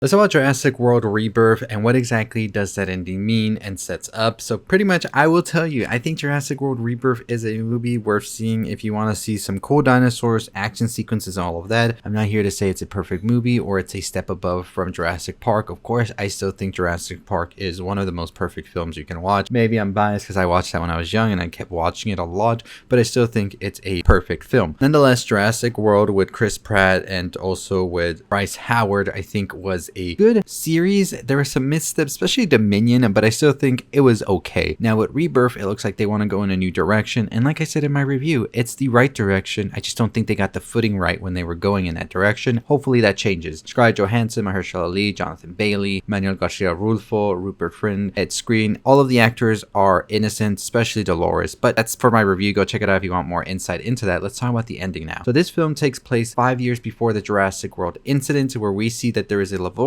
Let's talk about Jurassic World Rebirth and what exactly does that ending mean and sets up. So pretty much I will tell you, I think Jurassic World Rebirth is a movie worth seeing if you want to see some cool dinosaurs, action sequences, and all of that. I'm not here to say it's a perfect movie or it's a step above from Jurassic Park. Of course, I still think Jurassic Park is one of the most perfect films you can watch. Maybe I'm biased because I watched that when I was young and I kept watching it a lot, but I still think it's a perfect film. Nonetheless, Jurassic World with Chris Pratt and also with Bryce Howard, I think was a good series. There were some missteps, especially Dominion, but I still think it was okay. Now with Rebirth, it looks like they want to go in a new direction, and like I said in my review, it's the right direction. I just don't think they got the footing right when they were going in that direction. Hopefully that changes. Scarlett Johansson, Mahershala Ali, Jonathan Bailey, Manuel Garcia Rulfo, Rupert Friend, Ed Skrein, all of the actors are innocent, especially Dolores, but that's for my review. Go check it out if you want more insight into that. Let's talk about the ending now. So this film takes place 5 years before the Jurassic World incident, where we see that there is a laboratory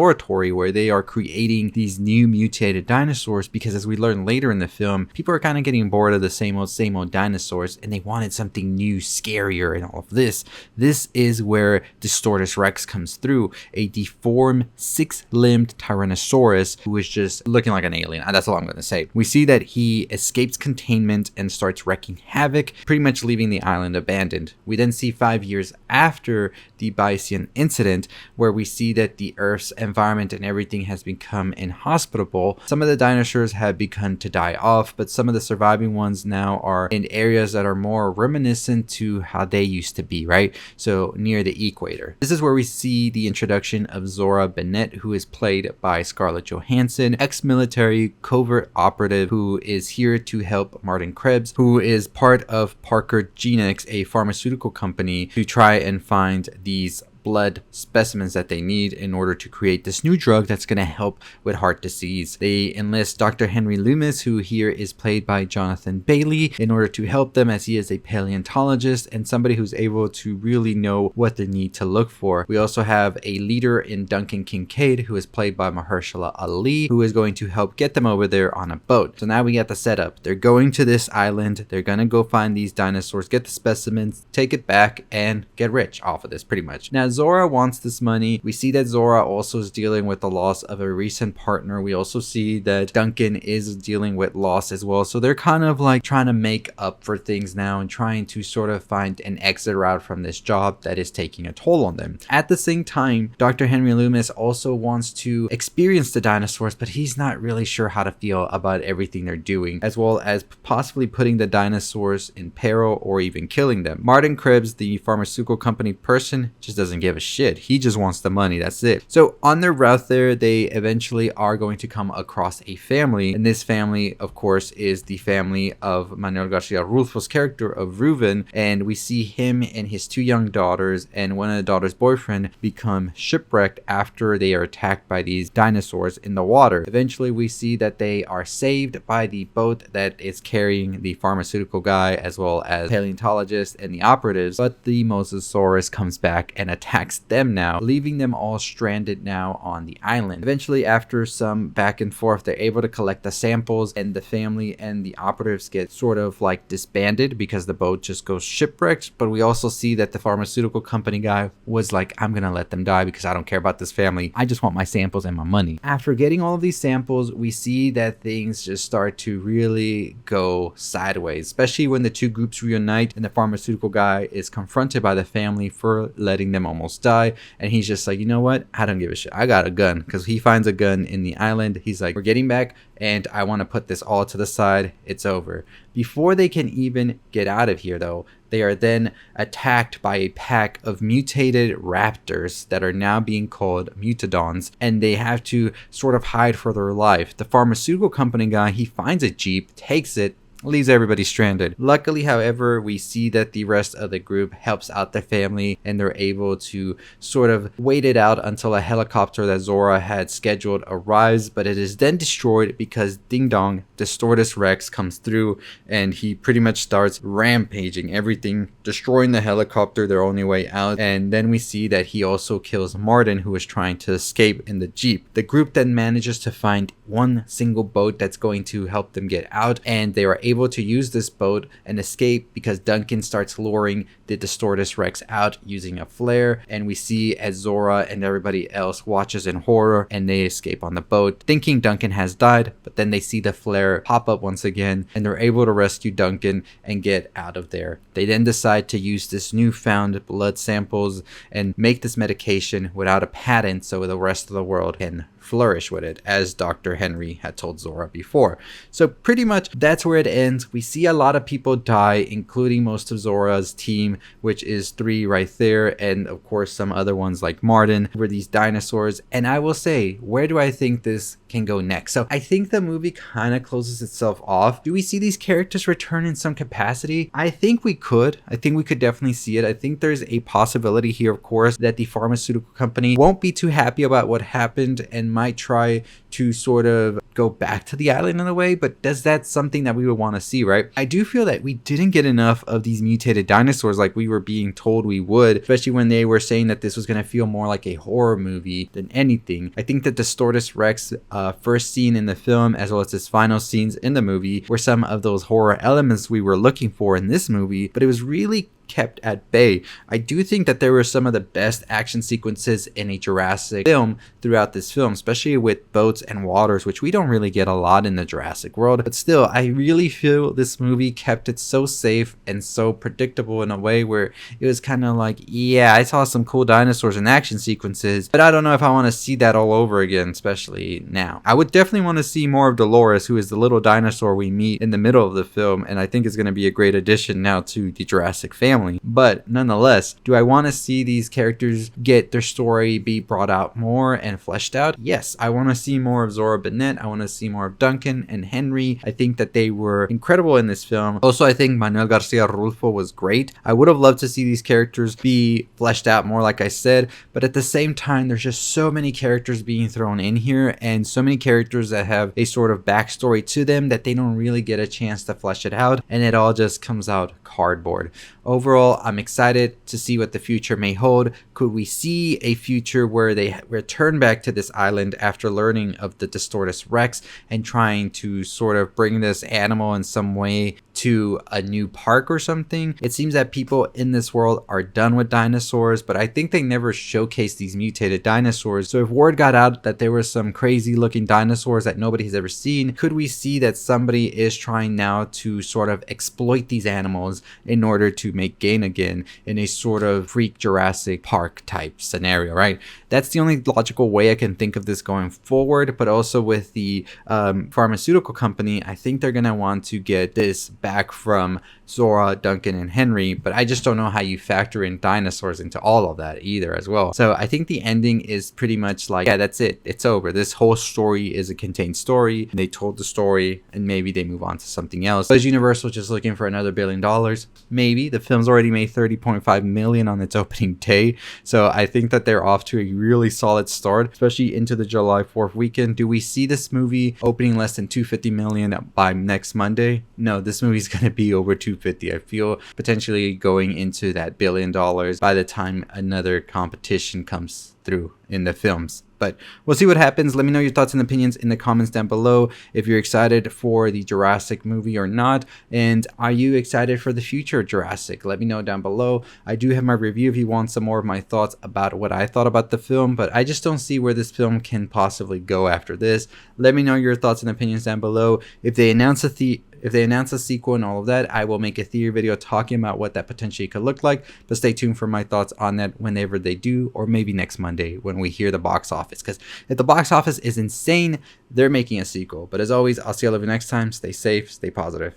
where they are creating these new mutated dinosaurs, because as we learn later in the film, people are kind of getting bored of the same old dinosaurs and they wanted something new, scarier, and all of this. This is where Distortus Rex comes through, a deformed six-limbed Tyrannosaurus who is just looking like an alien. That's all I'm going to say. We see that he escapes containment and starts wreaking havoc, pretty much leaving the island abandoned. We then see 5 years after the Bayesian incident, where we see that the Earth's environment and everything has become inhospitable. Some of the dinosaurs have begun to die off, but some of the surviving ones now are in areas that are more reminiscent to how they used to be, right? So near the equator. This is where we see the introduction of Zora Bennett, who is played by Scarlett Johansson, ex-military covert operative who is here to help Martin Krebs, who is part of Parker Genetics, a pharmaceutical company, to try and find these blood specimens that they need in order to create this new drug that's going to help with heart disease. They enlist Dr. Henry Loomis, who here is played by Jonathan Bailey, in order to help them, as he is a paleontologist and somebody who's able to really know what they need to look for. We also have a leader in Duncan Kincaid, who is played by Mahershala Ali, who is going to help get them over there on a boat. So now we got the setup. They're going to this island. They're going to go find these dinosaurs, get the specimens, take it back, and get rich off of this pretty much. Now, Zora wants this money. We see that Zora also is dealing with the loss of a recent partner. We also see that Duncan is dealing with loss as well. So they're kind of like trying to make up for things now and trying to sort of find an exit route from this job that is taking a toll on them. At the same time, Dr. Henry Loomis also wants to experience the dinosaurs, but he's not really sure how to feel about everything they're doing, as well as possibly putting the dinosaurs in peril or even killing them. Martin Krebs, the pharmaceutical company person, just doesn't give a shit. He just wants the money. That's it. So on their route there, they eventually are going to come across a family, and this family, of course, is the family of Manuel Garcia Rulfo's character of Reuven, and we see him and his two young daughters and one of the daughters' boyfriend become shipwrecked after they are attacked by these dinosaurs in the water. Eventually, we see that they are saved by the boat that is carrying the pharmaceutical guy as well as paleontologists and the operatives, but the Mosasaurus comes back and attacks them now, leaving them all stranded now on the island. Eventually, after some back and forth, they're able to collect the samples, and the family and the operatives get sort of like disbanded because the boat just goes shipwrecked. But we also see that the pharmaceutical company guy was like, I'm gonna let them die because I don't care about this family. I just want my samples and my money. After getting all of these samples, we see that things just start to really go sideways, especially when the two groups reunite and the pharmaceutical guy is confronted by the family for letting them almost die, and he's just like, you know what, I don't give a shit, I got a gun, because he finds a gun in the island. He's like, we're getting back and I want to put this all to the side. It's over. Before they can even get out of here though, they are then attacked by a pack of mutated raptors that are now being called mutadons, and they have to sort of hide for their life. The pharmaceutical company guy, he finds a jeep, takes it, leaves everybody stranded. Luckily, however, we see that the rest of the group helps out the family, and they're able to sort of wait it out until a helicopter that Zora had scheduled arrives, but it is then destroyed because Ding Dong, Distortus Rex, comes through and he pretty much starts rampaging everything, destroying the helicopter, their only way out. And then we see that he also kills Martin, who is trying to escape in the jeep. The group then manages to find one single boat that's going to help them get out, and they are able able to use this boat and escape because Duncan starts luring the Distortus Rex out using a flare, and we see as Zora and everybody else watches in horror and they escape on the boat thinking Duncan has died, but then they see the flare pop up once again and they're able to rescue Duncan and get out of there. They then decide to use this newfound blood samples and make this medication without a patent so the rest of the world can flourish with it, as Dr. Henry had told Zora before. So pretty much that's where it ends. We see a lot of people die, including most of Zora's team, which is 3 right there, and of course some other ones like Martin, were these dinosaurs. And I will say, where do I think this can go next? So I think the movie kind of closes itself off. Do we see these characters return in some capacity? I think we could. I think we could definitely see it. I think there's a possibility here, of course, that the pharmaceutical company won't be too happy about what happened and might try to sort of go back to the island in a way, but does that something that we would want to see, right? I do feel that we didn't get enough of these mutated dinosaurs like we were being told we would, especially when they were saying that this was going to feel more like a horror movie than anything. I think that the Distortus Rex first scene in the film, as well as his final scenes in the movie, were some of those horror elements we were looking for in this movie, but it was really kept at bay. I do think that there were some of the best action sequences in a Jurassic film throughout this film, especially with boats and waters, which we don't really get a lot in the Jurassic World. But still, I really feel this movie kept it so safe and so predictable in a way where it was kind of like, yeah, I saw some cool dinosaurs and action sequences, but I don't know if I want to see that all over again, especially now. I would definitely want to see more of Dolores, who is the little dinosaur we meet in the middle of the film, and I think is going to be a great addition now to the Jurassic family. But nonetheless, do I want to see these characters get their story be brought out more and fleshed out? Yes, I want to see more of Zora Bennett. I want to see more of Duncan and Henry. I think that they were incredible in this film. Also, I think Manuel Garcia Rulfo was great. I would have loved to see these characters be fleshed out more, like I said, but at the same time, there's just so many characters being thrown in here and so many characters that have a sort of backstory to them that they don't really get a chance to flesh it out, and it all just comes out cardboard. Overall, I'm excited to see what the future may hold. Could we see a future where they return back to this island after learning of the Distortus Rex and trying to sort of bring this animal in some way to a new park or something? It seems that people in this world are done with dinosaurs, but I think they never showcased these mutated dinosaurs. So if word got out that there were some crazy looking dinosaurs that nobody has ever seen, could we see that somebody is trying now to sort of exploit these animals in order to make gain again in a sort of freak Jurassic Park type scenario, right? That's the only logical way I can think of this going forward. But also with the pharmaceutical company, I think they're going to want to get this back from Zora, Duncan, and Henry, but I just don't know how you factor in dinosaurs into all of that either as well. So I think the ending is pretty much like, yeah, that's it. It's over. This whole story is a contained story. They told the story and maybe they move on to something else. Is Universal just looking for another $1 billion? Maybe. The film's already made $30.5 million on its opening day. So I think that they're off to a really solid start, especially into the July 4th weekend. Do we see this movie opening less than $250 million by next Monday? No, this movie's going to be over $250. I feel potentially going into that $1 billion by the time another competition comes through in the films. But we'll see what happens. Let me know your thoughts and opinions in the comments down below. If you're excited for the Jurassic movie or not. And are you excited for the future of Jurassic? Let me know down below. I do have my review if you want some more of my thoughts about what I thought about the film. But I just don't see where this film can possibly go after this. Let me know your thoughts and opinions down below. If they announce a sequel and all of that, I will make a theory video talking about what that potentially could look like. But stay tuned for my thoughts on that whenever they do, or maybe next Monday when we hear the box office. Because if the box office is insane, they're making a sequel. But as always, I'll see you all next time. Stay safe, stay positive.